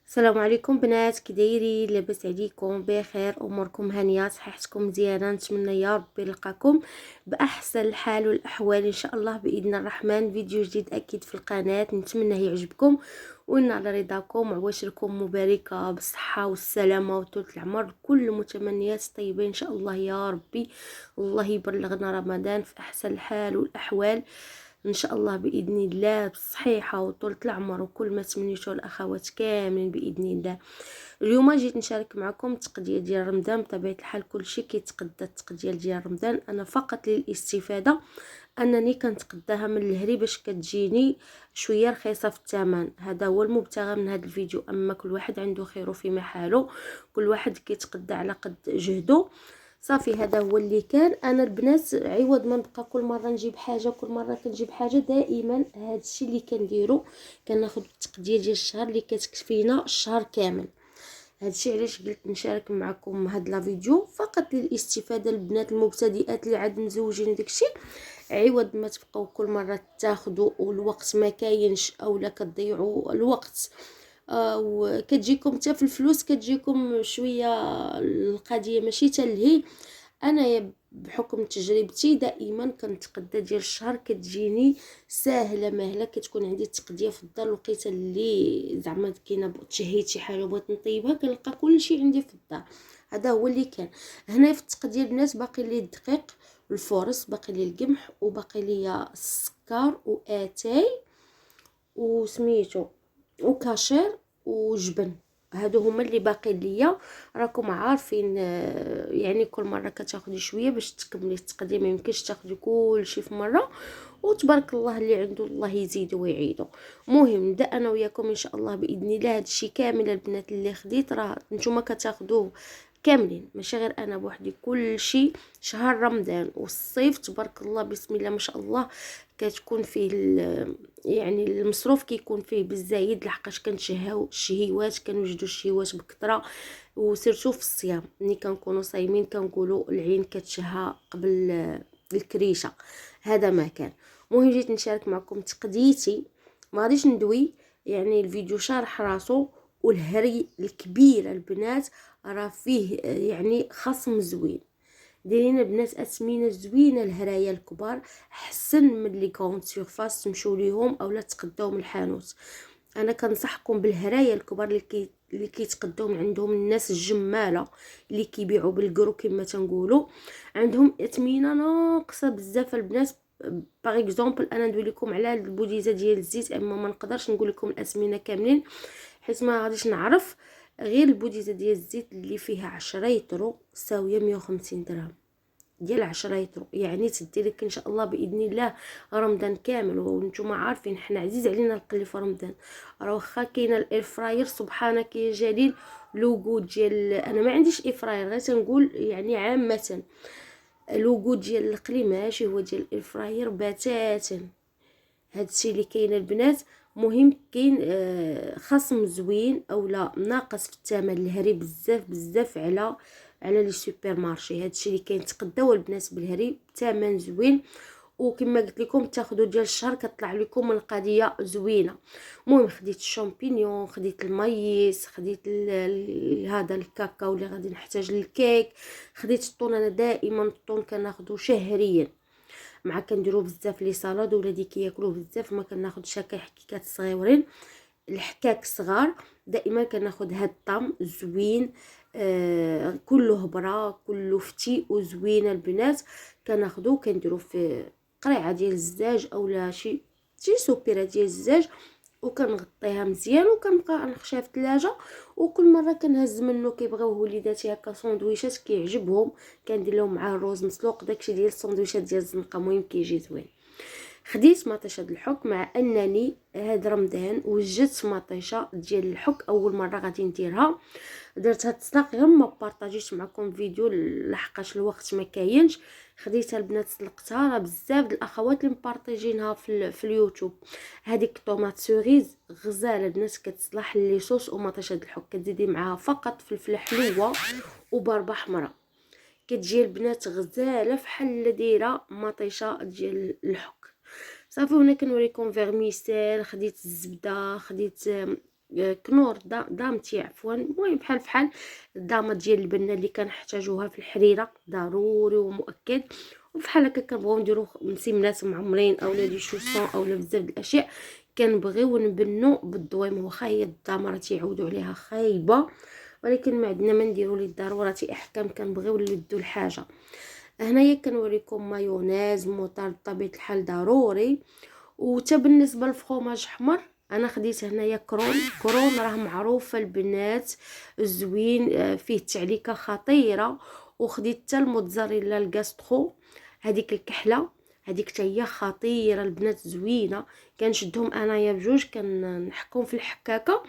السلام عليكم بنات، كي دايرين؟ لاباس عليكم؟ بخير؟ اموركم هانيه؟ صحتكم مزيانه؟ نتمنى يا ربي نلقاكم باحسن الحال والاحوال ان شاء الله باذن الرحمن. فيديو جديد اكيد في القناه، نتمنى يعجبكم وينال رضاكم وعواشركم مباركه بالصحه والسلامه وطول العمر. كل متمنيات طيبه ان شاء الله يا ربي. الله يبلغنا رمضان في احسن الحال والاحوال ان شاء الله باذن الله، بالصحيحه وطولة العمر وكل ما تمنيتو الاخوات كاملين باذن الله. اليوم جيت نشارك معكم التقديه ديال رمضان. بطبيعه الحال كلشي كيتقدى التقديه ديال رمضان، انا فقط للاستفاده انني كنتقداها من الهري باش كتجيني شويه رخيصه في الثمن. هذا هو المبتغى من هذا الفيديو. اما كل واحد عنده خيره في محاله، كل واحد كيتقدى على قد جهده. صافي، هذا هو اللي كان. انا البنات عوض ما نبقى كل مره نجيب حاجه، كل مره كنجيب حاجه، دائما هذا الشيء اللي كنديرو، كناخذ التقديه ديال الشهر اللي كتكفينا الشهر كامل. هذا الشيء علاش قلت نشارك معكم هذا لا فيديو فقط للاستفاده. البنات المبتدئات اللي عاد مزوجين داكشي، عوض ما تبقاو كل مره تاخذوا والوقت ما كاينش اولا كتضيعوا الوقت، وكتجيكم حتى في الفلوس كتجيكم شويه القضيه ماشي تلهي. انا بحكم تجربتي دائما كنتقدى ديال الشهر كتجيني ساهله ماهله. كتكون عندي التقديه في الدار، الوقيته اللي زعما كاينه تشهيت شي حاجه بغيت نطيبها كنلقى كلشي عندي في الدار. هذا هو اللي كان. هنا في التقديه الناس باقي لي الدقيق الفورس، باقي لي القمح، وباقي لي السكر واتاي وسميتو وكاشير وجبن. هادو هما اللي باقي ليا. راكم عارفين يعني كل مره كتاخدي شويه باش تكملي التقديم، ما يمكنش تاخدي كلشي في مره. وتبارك الله اللي عنده الله يزيدو ويعيدو. مهم نبدا انا وياكم ان شاء الله باذن الله. هادشي كامل البنات اللي خديت راه نتوما كتاخدوه كاملين، ماشي غير انا بوحدي. كل شيء شهر رمضان والصيف تبارك الله بسم الله ما شاء الله كتكون فيه يعني المصروف كيكون فيه بالزايد، لحقاش كنتشهاو الشهيوات، كنوجدوا الشهيوات بكثره. وسيرتو في الصيام ملي كنكونوا صايمين كنقولوا العين كتشهى قبل الكريشه. هذا ما كان. المهم جيت نشارك معكم تقديتي، ما غاديش ندوي يعني الفيديو شارح راسو. والهري الكبير البنات راه فيه يعني خصم زوين. دايرين البنات اثمنه زوينه. الهرايا الكبار احسن من لي كونط سيرفاس، تمشيو ليهم اولا تقداو من الحانوت. انا كنصحكم بالهرايا الكبار اللي كيتقداو من عندهم الناس الجماله اللي كيبيعوا بالكرو كما تنقولوا. عندهم اثمنه ناقصه بزاف البنات. باغ اكزومبل انا ندوي لكم على البوديزه ديال الزيت، اما ما نقدرش نقول لكم الاثمنه كاملين حيت ما غاديش نعرف. غير البوديزه ديال الزيت اللي فيها 10 يترو ساويه 150 درهم ديال 10 يترو. يعني تدي لك ان شاء الله باذن الله رمضان كامل. وانتم عارفين حنا عزيز علينا القلي في رمضان. راه واخا كاينه الاير فراير سبحانك يا جليل، لوغو ديال انا ما عنديش اير فراير، غير تنقول يعني عامه لوغو ديال القلي ماشي هو ديال الاير فراير بتاتا. هادشي اللي كاين البنات. مهم كاين خصم زوين اولا ناقص في الثمن الهري بزاف بزاف على لي سوبر مارشي. هادشي اللي كاين. تقداو البنات بالهري بثمن زوين، وكما قلت لكم تاخذوا ديال الشهر كطلع لكم القضيه زوينه. المهم خديت الشامبينيون، خديت المايس، خديت هذا الكاكاو اللي غادي نحتاج للكيك، خديت الطون. انا دائما الطون كناخذه شهريا، مع كنديرو بزاف لي صالاد ولادي كياكلوه بزاف. ما كناخذش هكا حكيكات صغيورين، الحكاك صغار. دائما كناخذ هاد الطعم زوين، كله هبره كله فتي وزوينه البنات. كناخذو كنديرو في قريعه ديال الزاج اولا شي سوبيره ديال الزاج، وكنغطيها مزيان وكنبقى نخشيها في الثلاجه. وكل مره كنهز منه كيبغيوه وليداتي هكا ساندويشات كيعجبهم، كندير لهم مع الروز مسلوق داكشي ديال الساندويشات ديال الزنقه. مهم كيجي زوين. خديت مطيشه د الحك، مع انني هاد رمضان وجدت مطيشه ديال الحك اول مره غادي نديرها. درت هاد السلاق غير ما بارطاجيش معكم فيديو لحقاش الوقت ما كاينش. خديتها البنات سلقتها، راه بزاف د الاخوات اللي مبارطيجينها في اليوتيوب. هذيك طوماط سوريز غزاله البنات، كتصلح لي صوص ومطيشه د الحك. كتزيدي معاها فقط فلفله حلوه وبربه حمراء، كتجي البنات غزاله فحال دايره مطيشه ديال الحك. صافي هنا كنوريكم فيرميسيل، خديت الزبده، خديت كنور دامتي عفوا، المهم بحال فحال الدامه ديال البنه اللي كنحتاجوها في الحريره ضروري ومؤكد. وبحال هكا كنبغيو نديرو مسمنات معمرين اولا دي شوسون اولا بزاف د الاشياء كنبغيو نبنو بالضويم. واخا هي الدامه راه تيعاودوا عليها خايبه، ولكن ما عندنا ما نديرو للضروره احكام، كنبغيو نلدو الحاجه. هنايا كنوريكم مايونيز موطار بطبيعه الحال ضروري. وتا بالنسبه للفرomاج احمر انا خديت هنايا كرون راه معروفه البنات الزوين، فيه تعليكه خطيره. وخديت حتى الموتزاريلا الكاسترو، هذيك الكحله هذيك حتى هي خطيره البنات زوينه. كنشدهم انايا بجوج كنحكم في الحكاكه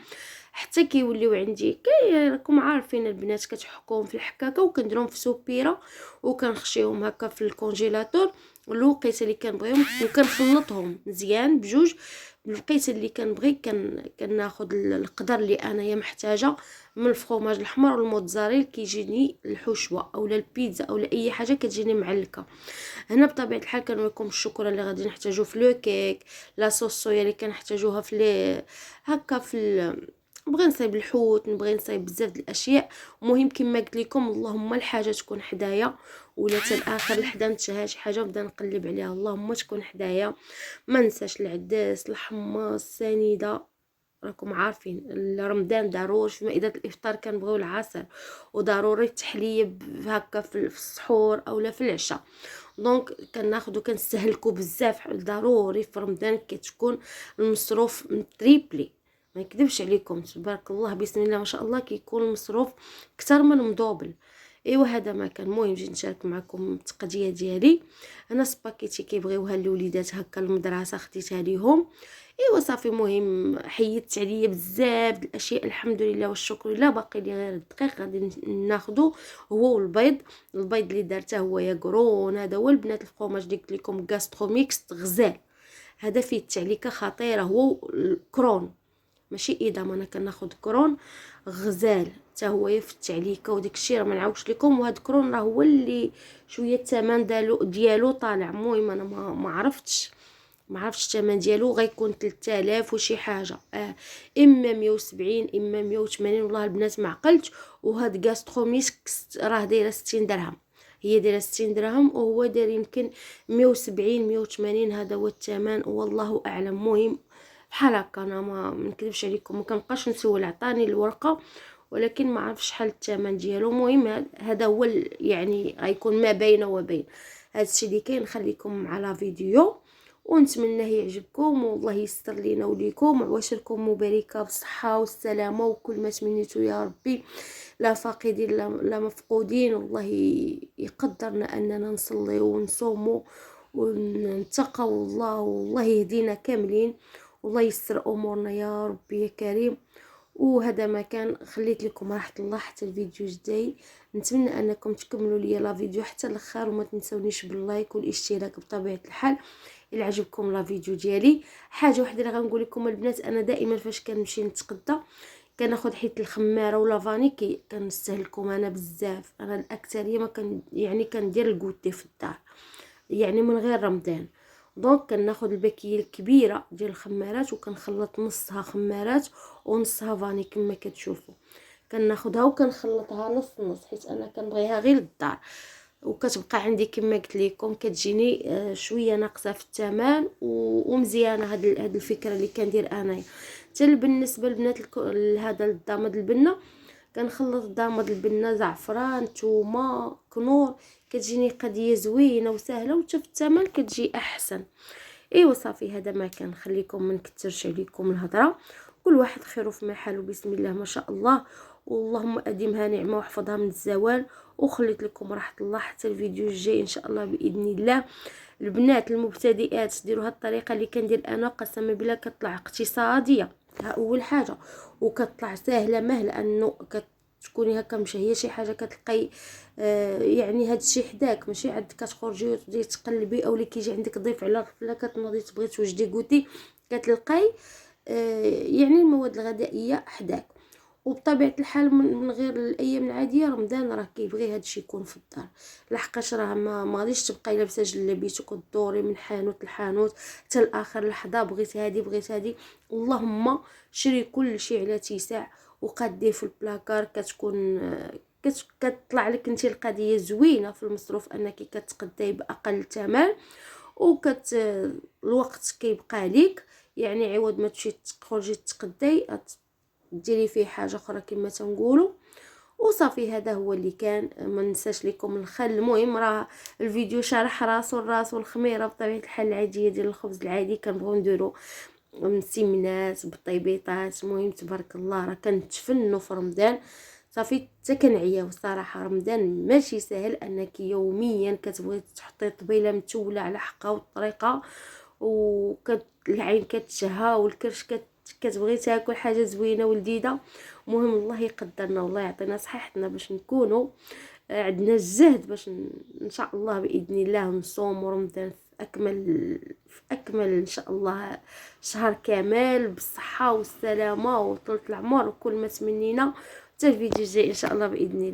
حتى كيوليو عندي راكم عارفين البنات كتحكوهم في الحكاكه وكنديرهم في سوبيره وكنخشيهم هكا في الكونجيلاتور الوقيته اللي كنبغيهم وكنخلطهم مزيان بجوج بالوقيته اللي كنبغي. كناخذ القدر اللي انايا محتاجه من الفرomاج الاحمر والموتزاريلا كيجيني الحشوه اولا البيتزا اولا اي حاجه كتجيني معلكه. هنا بطبيعه الحال كنوريكم الشوكولا اللي غادي نحتاجو في لو كيك، لا صوص صويا اللي كنحتاجوها في هكا في نبغي نصايب الحوت، نبغي نصايب بزاف د الاشياء. المهم كما قلت لكم اللهم الحاجه تكون حدايا، ولا حتى الاخر لحدا نتشهى شي حاجه نبدا نقلب عليها اللهم تكون حدايا. ما ننساش العداس الحمص السنيده، راكم عارفين رمضان ضروري في مائده الافطار كنبغيو العسل، وضروري التحليه هكا في السحور اولا في العشاء. دونك كناخذو كنستهلكو بزاف ضروري في رمضان كتكون المصروف تريبلي. ما نكذبش عليكم تبارك الله بسم الله ما شاء الله كيكون المصروف اكثر من مدوبل. ايوا هذا ما كان المهم جيت نشارك معكم التقديه ديالي. انا سباكيتي كيبغيوها الوليدات هكا المدرسه خديتها ليهم. ايوا صافي المهم حيدت عليا بزاف د الاشياء الحمد لله والشكر لله. باقي لي غير الدقيق غادي ناخذو هو والبيض. البيض اللي درته هو يا قرون، هذا هو البنات الفرomاج اللي قلت لكم غاستروميكس غزال، هذا فيه التعليكه خطيره هو الكرون ماشي ايدام. انا كناخذ كرون غزال حتى هو في التعليكه وديك الشيء راه ما نعاودش لكم. وهذا كرون راه هو اللي شويه الثمن ديالو طالع. المهم انا ما عرفتش الثمن ديالو غيكون 3000 وشي حاجه، اما 170 اما 180 والله البنات ما عقلت. وهاد غاستروميكس راه دايره 60 درهم، هي دايره 60 درهم وهو داير يمكن 170 180 هذا هو الثمن والله اعلم. المهم بحال هكا انا ما نكذبش عليكم ما كنبقاش نسول، عطاني الورقه ولكن ما عرفش شحال الثمن ديالو. المهم هذا هو يعني غيكون ما بين وبين هذا الشيء اللي كاين. نخليكم على فيديو ونتمنى يعجبكم والله يستر لينا وليكم وعواشركم مباركه بالصحه والسلامه وكل ما تمنيتو يا ربي، لا فاقدين لا مفقودين. والله يقدرنا اننا نصلي ونصوموا ونتقوا الله والله يهدينا كاملين والله يسر امورنا يا ربي يا كريم. وهذا ما كان، خليت لكم راحه الله حتى الفيديو الجاي. نتمنى انكم تكملوا لي لا فيديو حتى الاخر وما تنسونيش باللايك والاشتراك بطبيعه الحال الا عجبكم لا فيديو ديالي. حاجه وحده اللي غنقول لكم البنات، انا دائما فاش كنمشي نتغدى كناخذ حيت الخماره ولا فاني كنستهلكم انا بزاف. انا الاكثريه ما كان يعني كندير الكوتي في الدار يعني من غير رمضان. دونك كناخذ الباكيه الكبيره ديال الخمارات وكنخلط نصها خمارات ونصها فاني كما كتشوفوا. كناخذها وكنخلطها نص نص حيت انا كنبغيها غير للدار، وكتبقى عندي كما قلت لكم كتجيني شويه ناقصه في الثمن ومزيانه. هاد الفكره اللي كندير انايا. حتى بالنسبه للبنات هذا الضامد البنه كنخلط ضامد البنه زعفران ثومه كنور كتجيني قضيه زوينه وسهله وحتى في الثمن كتجي احسن. ايوا صافي هذا ما كان، خليكم ما نكثرش عليكم الهضره. كل واحد خير في محله بسم الله ما شاء الله. واللهم اديمها نعمه واحفظها من الزوال. وخليت لكم راحه الله حتى الفيديو الجاي ان شاء الله باذن الله. البنات المبتدئات ديروا هاد الطريقه اللي كندير انا قسما بالله كتطلع اقتصاديه اول حاجه وكتطلع سهله مهله انه تكوني هكا مشهيه شي حاجه كتلقاي يعني هاد الشيء حداك ماشي عاد كتخرجي وتبداي تقلبي او اللي كيجي عندك ضيف على الغفله كتنوضي تبغي توجدي كوتي كتلقاي يعني المواد الغذائيه حداك. وبطبيعه الحال من غير الايام العاديه رمضان راه كيبغي هادشي يكون في الدار، لحقاش راه ما غاديش تبقاي لابسه جلابيتك وتدوري من حانوت لحانوت حتى لاخر لحظه بغيت هادي بغيت هادي. اللهم شري كل شيء على اتساع وقاديه في البلاكار، كتكون كتطلع لك انت القضيه زوينه في المصروف انك كتقداي باقل ثمن، الوقت كيبقى ليك، يعني عوض ما تمشي تخرجي تقداي ديري فيه حاجه اخرى كما تنقولوا. وصافي هذا هو اللي كان. ما ننساش لكم الخل. المهم راه الفيديو شرح راسو الخميره بطبيعه الحال العاديه ديال الخبز العادي، كنبغيو نديرو مسمنات بالطيبيطات. المهم تبارك الله راه كنتفنوا في رمضان. صافي حتى كنعياو صراحه. رمضان ماشي سهل انك يوميا كتبغي تحطي طبيله متوله على حقها والطريقه، العين كتشهى والكرش كتبغي تاكل حاجه زوينه ولذيذه. المهم الله يقدرنا والله يعطينا صحتنا باش نكونوا عندنا الجهد باش ان شاء الله باذن الله نصوم رمضان في اكمل ان شاء الله شهر كامل بالصحه والسلامه وطول العمر وكل ما تمنينا. حتى الفيديو الجاي ان شاء الله باذن الله.